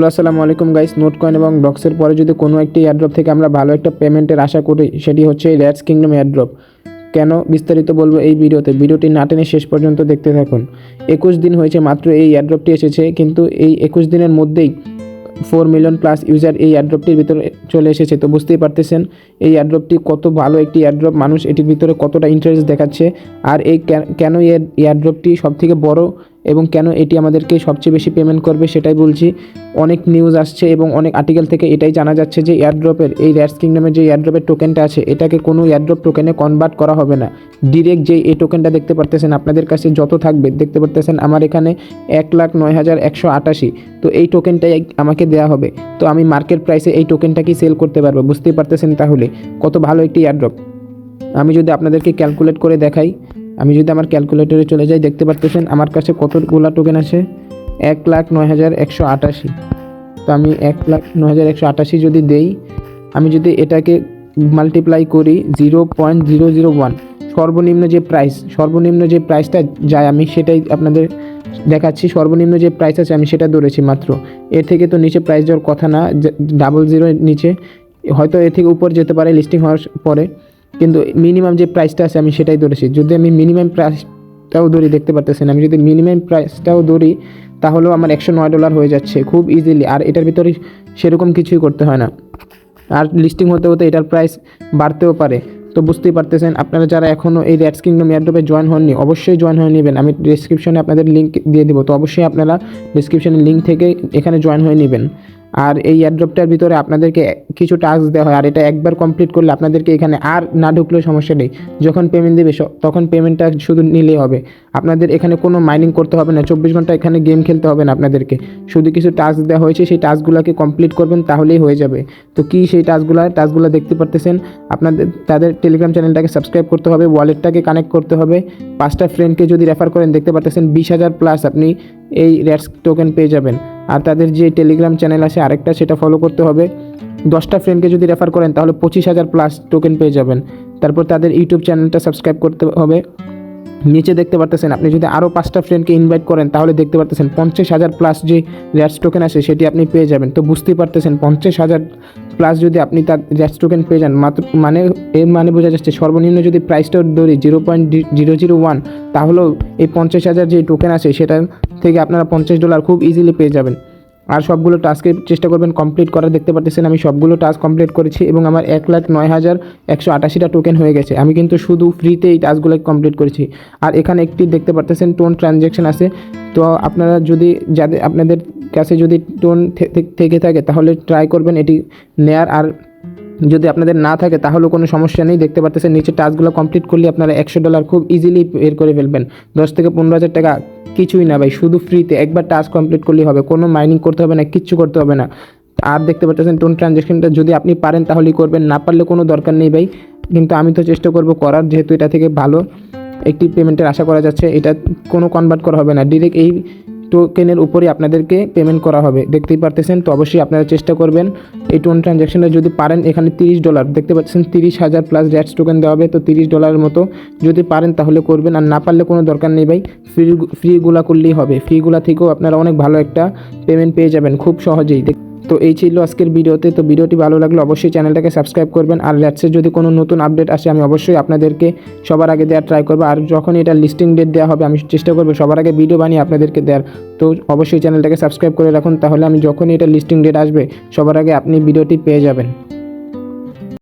আসসালামু আলাইকুম গাইস। নোটকয়েন এবং ব্লক্সের পরে যদি কোনো একটি এয়ারড্রপ থেকে আমরা ভালো একটা পেমেন্টের আশা করি, সেটি হচ্ছে এই র্যাটস কিংডম এয়ারড্রপ। কেন বিস্তারিত বলবো এই ভিডিওটি না টেনে শেষ পর্যন্ত দেখতে থাকুন। 21 দিন হয়েছে মাত্র এই এয়ারড্রপটি এসেছে, কিন্তু এই 21 দিনের মধ্যেই 4 মিলিয়ন প্লাস ইউজার এই এয়ারড্রপটির ভিতরে চলে এসেছে। তো বুঝতেই পারতেছেন এই এয়ারড্রপটি কত ভালো একটি এয়ারড্রপ, মানুষ এটির ভিতরে কতটা ইন্টারেস্ট দেখাচ্ছে। আর এই কেন এই এয়ারড্রপটি সবথেকে বড় এবং কেন এটি আমাদেরকে সবচেয়ে বেশি পেমেন্ট করবে সেটাই বলছি। অনেক নিউজ আসছে এবং অনেক আর্টিকেল থেকে এটাই জানা যাচ্ছে যে এয়ারড্রপের এই র্যাটস কিংডমের যে এয়ারড্রপের টোকেনটা আছে, এটাকে কোনো এয়ারড্রপ টোকেনে কনভার্ট করা হবে না। ডিরেক্ট যে এই টোকেনটা দেখতে পারতেছেন আপনাদের কাছে যত থাকবে, দেখতে পারতেছেন আমার এখানে 1,09,188। তো এই টোকেনটাই আমাকে দেওয়া হবে। তো আমি মার্কেট প্রাইসে এই টোকেনটাকে সেল করতে পারবো। বুঝতেই পারতেছেন তাহলে কত ভালো একটি এয়ারড্রপ। আমি যদি আপনাদেরকে ক্যালকুলেট করে দেখাই, আমি যদি আমার ক্যালকুলেটরে চলে যাই, দেখতে পারতেছেন আমার কাছে কতগুলা টোকেন আছে, 1,09,188। তো আমি 1,09,188 যদি দেই, আমি যদি এটাকে মাল্টিপ্লাই করি 0.001, সর্বনিম্ন যে প্রাইসটা যায় আমি সেটাই আপনাদের দেখাচ্ছি। সর্বনিম্ন যে প্রাইস আছে আমি সেটা ধরেছি মাত্র। এর থেকে তো নিচে প্রাইস যাওয়ার কথা না, 00 নিচে, হয়তো এর থেকে উপর যেতে পারে লিস্টিং হওয়ার পরে, কিন্তু মিনিমাম যে প্রাইসটা আছে আমি সেটাই ধরেছি। যদি আমি মিনিমাম প্রাইসটাও ধরি, দেখতে পারতেছেন আমি যদি মিনিমাম প্রাইসটাও ধরি তাহলেও আমার $109 হয়ে যাচ্ছে খুব ইজিলি। আর এটার ভিতরে সেরকম কিছুই করতে হয় না। আর লিস্টিং হতে হতে এটার প্রাইস বাড়তেও পারে। তো বুঝতেই পারতেছেন, আপনারা যারা এখনও এই র্যাটস কিংডম এয়ারড্রপে জয়েন হননি, অবশ্যই জয়েন হয়ে নেবেন। আমি ডিসক্রিপশনে আপনাদের লিঙ্ক দিয়ে দেবো, তো অবশ্যই আপনারা ডিসক্রিপশনের লিঙ্ক থেকে এখানে জয়েন হয়ে নেবেন। আর এই এয়ারড্রপটার ভিতরে আপনাদেরকে কিছু টাস্ক দেওয়া হয়, আর এটা একবার কমপ্লিট করলে আপনাদেরকে এখানে আর না ঢুকলেও সমস্যা নেই। যখন পেমেন্ট দেবে তখন পেমেন্টটা শুধু নিলেই হবে। আপনাদের এখানে কোনো মাইনিং করতে হবে না, 24 ঘন্টা এখানে গেম খেলতে হবে না আপনাদেরকে। শুধু কিছু টাস্ক দেওয়া হয়েছে, সেই টাস্কগুলোকে কমপ্লিট করবেন তাহলেই হয়ে যাবে। তো কী সেই টাস্কগুলো দেখতে পারতেছেন। তাদের টেলিগ্রাম চ্যানেলটাকে সাবস্ক্রাইব করতে হবে, ওয়ালেটটাকে কানেক্ট করতে হবে, 5টা ফ্রেন্ডকে যদি রেফার করেন, দেখতে পারতেছেন 20,000 প্লাস আপনি এই র্যাটস টোকেন পেয়ে যাবেন। আর তাদের যে টেলিগ্রাম চ্যানেল আছে আরেকটা, সেটা ফলো করতে হবে। 10টা ফ্রেন্ডকে যদি রেফার করেন তাহলে 25,000 প্লাস টোকেন পেয়ে যাবেন। তারপর তাদের ইউটিউব চ্যানেলটা সাবস্ক্রাইব করতে হবে। নিচে দেখতে পারতেছেন আপনি যদি আরও 5টা ফ্রেন্ডকে ইনভাইট করেন তাহলে দেখতে পারতেছেন 50,000 প্লাস যে র্যাটস টোকেন আছে সেটি আপনি পেয়ে যাবেন। তো বুঝতেই পারতেছেন 50,000 প্লাস যদি আপনি তার র্যাটস টোকেন পেয়ে যান, মাত্র মানে বোঝা যাচ্ছে সর্বনিম্ন যদি প্রাইসটা ধরি 0.001, তাহলেও এই 50,000 যে টোকেন আছে সেটার থেকে আপনারা $50 খুব ইজিলি পেয়ে যাবেন। আর সবগুলো টাস্কের চেষ্টা করবেন কমপ্লিট করার। দেখতে পাচ্ছেন আমি সবগুলো টাস্ক কমপ্লিট করেছি এবং আমার 1,09,188টা টোকেন হয়ে গেছে। আমি কিন্তু শুধু ফ্রিতে এই টাস্কগুলো কমপ্লিট করেছি। আর এখানে একটি দেখতে পাচ্ছেন টোন ট্রানজ্যাকশন আছে। তো আপনারা যদি আপনাদের কাছে যদি টোন থেকে থাকে তাহলে ট্রাই করবেন এটি নেয়ার। আর যদি আপনাদের না থাকে তাহলেও কোনো সমস্যা নেই। দেখতে পাচ্ছেন নিচে টাস্কগুলো কমপ্লিট করলে আপনারা $100 খুব ইজিলি বের করে ফেলবেন। 10 থেকে 15,000 টাকা কিছুই না ভাই, শুধু ফ্রিতে একবার টাস্ক কমপ্লিট করলেই হবে। কোনো মাইনিং করতে হবে না, কিচ্ছু করতে হবে না। আর দেখতে পাচ্ছেন টোন ট্রানজ্যাকশনটা যদি আপনি পারেন তাহলেই করবেন, না পারলে কোনো দরকার নেই ভাই। কিন্তু আমি তো চেষ্টা করব করার, যেহেতু এটা থেকে ভালো একটি পেমেন্টের আশা করা যাচ্ছে। এটা কোনো কনভার্ট করা হবে না, ডিরেক্ট এই টোকেনের উপরে আপনাদেরকে পেমেন্ট করা হবে। দেখতেই পারতেছেন। তো অবশ্যই আপনারা চেষ্টা করবেন এই টোন ট্রানজ্যাকশনটা যদি পারেন। এখানে $30 দেখতে পাচ্ছেন, 30,000 প্লাস র্যাটস টোকেন দেওয়া হবে। তো $30 মতো যদি পারেন তাহলে করবেন, আর না পারলে কোনো দরকার নেই ভাই। ফ্রিগুলা করলেই হবে। ফ্রিগুলা থেকেও আপনারা অনেক ভালো একটা পেমেন্ট পেয়ে যাবেন খুব সহজেই। তো এই ছিল আজকের ভিডিওতে। তো ভিডিওটি ভালো লাগলে অবশ্যই চ্যানেলটাকে সাবস্ক্রাইব করবেন। আর র্যাটসের যদি কোনো নতুন আপডেট আসে আমি অবশ্যই আপনাদেরকে সবার আগে দেওয়ার ট্রাই করবো। আর যখন এটা লিস্টিং ডেট দেওয়া হবে আমি চেষ্টা করবো সবার আগে ভিডিও বানিয়ে আপনাদেরকে দেওয়ার। তো অবশ্যই চ্যানেলটাকে সাবস্ক্রাইব করে রাখুন, তাহলে আমি যখনই এটা লিস্টিং ডেট আসবে সবার আগে আপনি ভিডিওটি পেয়ে যাবেন।